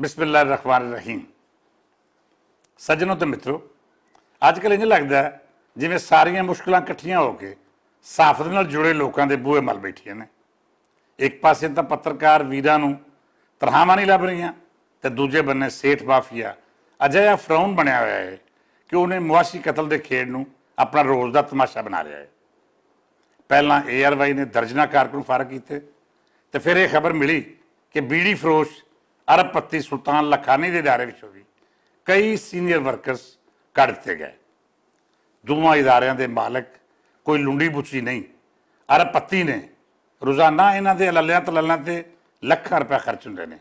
बिस्मिल्लाहिर्रहमानिर्रहीम। सज्जनों तो मित्रों, अजकल इंज लगता है जिवें सारिया मुश्किल कट्ठियां होके सहाफत नाल जुड़े लोगों के बूहे मल बैठिया ने। एक पासे तो पत्रकार वीरां नूं तनख्वाहां नहीं लभ रही, तो दूजे बन्ने सेठ माफिया अजिहा फराउन बनया होया है कि उन्हें मुआशी कतल के खेड नूं अपना रोज़ का तमाशा बना लिया है। पहला ARY ने दर्जना कारकुन फारग किए, तो फिर यह खबर मिली कि बीड़ी फरोश अरबपति सुल्तान लखानी के इदारे विचों भी कई सीनियर वर्करस कढ़ दिते गए। दोवां इदारियां दे मालक कोई लुंडी बुची नहीं, अरबपति ने रोज़ाना इन्हां दे लल्लियां तलल्लां ते लखां रुपया खर्च हुंदे ने।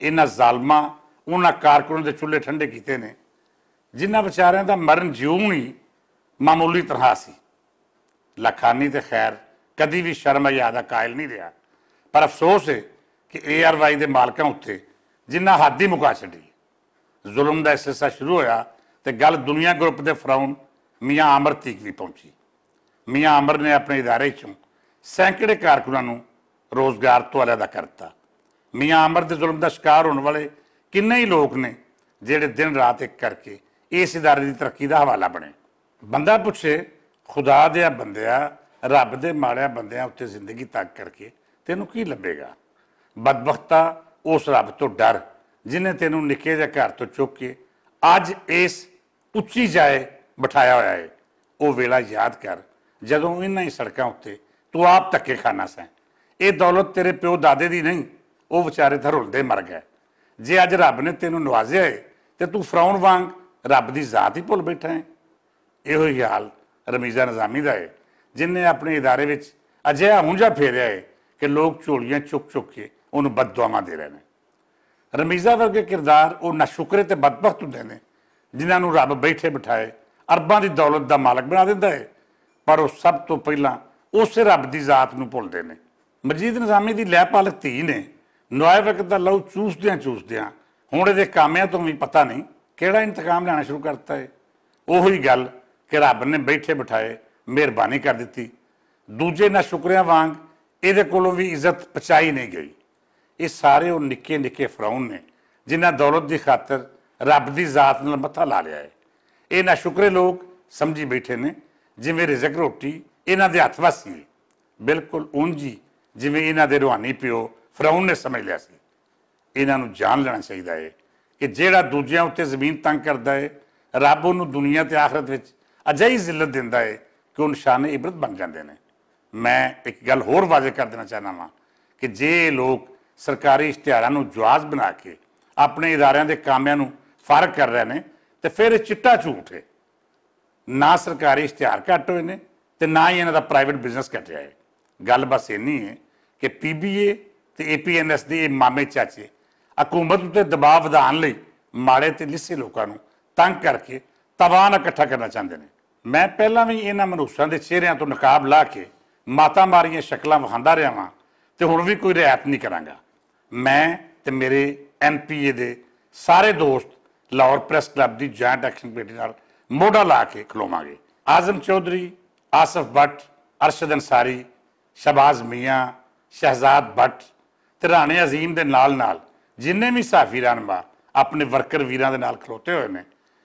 इन्हां जालमां उन्हां कारकुनां दे चुल्हे ठंडे कीते ने जिन्हां विचारियां दा मरण जिउण ही मामूली तनख्वाह सी। लखानी तो खैर कदी भी शर्म हया दा कायल नहीं रहा, पर अफसोस है कि ARY के मालकों उत्ते जिन्ना हद ही मुका छड्डी। जुल्म का सिलसिला शुरू होया तो गल दुनिया ग्रुप के फराउन मियाँ आमर तक भी पहुंची। मियाँ आमर ने अपने इदारे चों सैकड़े कारकुनां नूं रोज़गार तो अलहदा करता। मियाँ आमर के जुल्म का शिकार होने वाले किन्ने ही लोग ने जिहड़े दिन रात एक करके इस इदारे की तरक्की का हवाला बने। बंदा पुछे, खुदा दिया बंदिया, रब दे माड़िया बंदियां उत्ते जिंदगी तक करके तेनों की लभेगा? बदबख्ता उस रब तो डर जिन्हें तेनों निके जे घर तो चुक के अज इस उच्ची जाए बिठाया होया है। वह वेला याद कर जदों इन्हां ही सड़कों उत्ते तू आप धक्के खाना सैं। ये दौलत तेरे प्यो दादे दी नहीं, वो विचारे तो रुलदे मर गए। जे अज रब ने तेनों नवाजिया है तो तू फराउन वांग रब की जात ही भुल बैठा है। यो ही हाल रमीज़ा निज़ामी का है, जिन्हें अपने इदारे में अजिहा हुंजा फेरिया है कि लोग झोलियां चुक चुक के उन्होंने बददुआवां दे रहे हैं। रमीज़ा वर्गे किरदार वो नशुकरे ते बदबख्त होंदे ने जिन्होंने रब बैठे बिठाए अरबां की दौलत का मालक बना दिंदा है, पर वह सब तो पहला उस रब की जात नूं भुलदे ने। मजीद निज़ामी की लैपालक धी ने नुआए वक्त का लहू चूसदियां हुण इहदे कामियां तो भी पता नहीं किहड़ा इंतकाम लैना शुरू करता है। उही गल कि रब ने बैठे बिठाए मेहरबानी कर दी, दूजे नशुकरियां वांग इहदे कोलों भी इज्जत पचाई नहीं गई। ये सारे वो निक्के निक्के फराउन ने जिन्हें दौलत की खातर रब की जात नाल मत्था ला लिया है। ये नशुकरे लोग समझी बैठे ने जिवें रिजक रोटी इन्हां दे हत्थ वस सी, बिल्कुल उंज ही जिवें इन्हां दे रूहानी प्यो फराउन ने समझ लिया सी। इन्हां नूं जान लेना चाहिए है कि जिहड़ा दूजियां उत्ते जमीन तंग करता है, रब उन्होंने दुनिया ते आखरत विच अजिही जिल्लत दिंदा है कि वह निशाने इबरत बन जाते हैं। मैं एक गल होर वाजे कर देना चाहना वा कि जे लोग सरकारी इश्तिहारां जवाज बना के अपने इदारियां के कामियां नूं फारग कर रहे हैं तो फिर चिट्टा झूठ है। ना सरकारी इश्तिहार घट होए ने ते ना ही इन्हां दा प्राइवेट बिजनेस घटिया है। गल बस इन्नी है कि PBA ते APNS के मामे चाचे हुकूमत उत्ते दबाव वधाउण लई माड़े ते लिस्से लोगों नूं तंग करके तवान इकट्ठा करना चाहते हैं। मैं पहला भी इन्हां मनूसां दे चेहरिਆਂ तो नकाब ला के माता मारियां शक्लां विखांदा रहा वां ते हुण भी कोई रियायत नहीं करांगा। मैं ते मेरे MPA दे सारे दोस्त लाहौर प्रेस क्लब की जॉइंट एक्शन कमेटी नाल मोढा ला के खलोवांगे। आजम चौधरी, आसफ भट्ट, अरशद अंसारी, शहबाज मियाँ, शहजाद भट्ट ते राणे अजीम के नाल नाल जिन्हें भी सहाफी रहनुमा अपने वर्कर वीरां दे नाल खलोते हुए ने,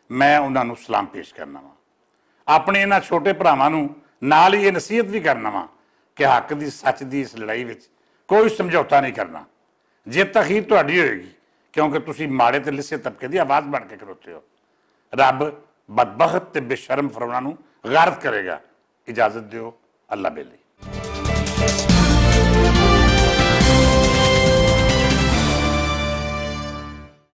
मैं उन्होंने सलाम पेश करना वा। अपने इन्हां छोटे भरावां नूं नाल ही ये नसीहत भी करना वा कि हक की सच की इस लड़ाई में कोई समझौता नहीं करना। जित अखीर तुहाडी होएगी क्योंकि तुसीं माड़े ते लिस्से तबके की आवाज़ बन के खलोते हो। रब बदबख्त ते बेशर्म फराउणां नूं गारत करेगा। इजाजत दिओ, अल्लाह बेली।